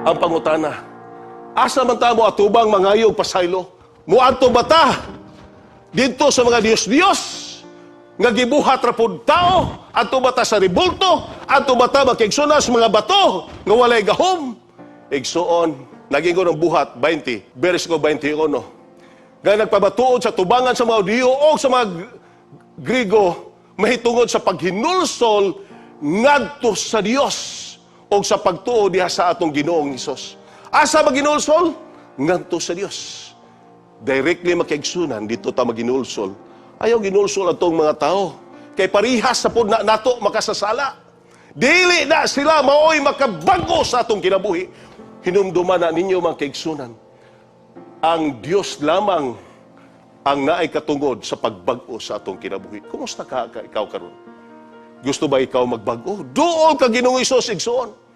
ang pangutana. Asa man ta mo atubang mangayog pasaylo? Muadto ba ta dito sa mga Dios-Dios nga gibuhat ra pud tao? Adto ba ta sa ribulto? Adto ba ta makigsuna sa mga bato nga walay gahom? Igsuon, naging ko ng buhat 20, bersiko 21. Nga nagpabatuod sa tubangan sa mga Diyo o sa mga Grigo mahitungod sa paghinulsol ngadto sa Dios o sa pagtuo diha sa atong Ginoong Hesus. Asa maginulsol? Ngadto sa Dios. Directly makiigsunan, dito ta maginulsol. Ayaw ginulsol atong mga tao. Kay parihas sa pud na nato makasasala. Dili na sila maoy makabago sa atong kinabuhi. Hinumduman na ninyo mga kaigsunan. Ang Diyos lamang ang naay katungod sa pagbago sa atong kinabuhi. Kumusta ka ikaw karon? Gusto ba ikaw magbago? Doon ka Ginoong Hesus igsuon.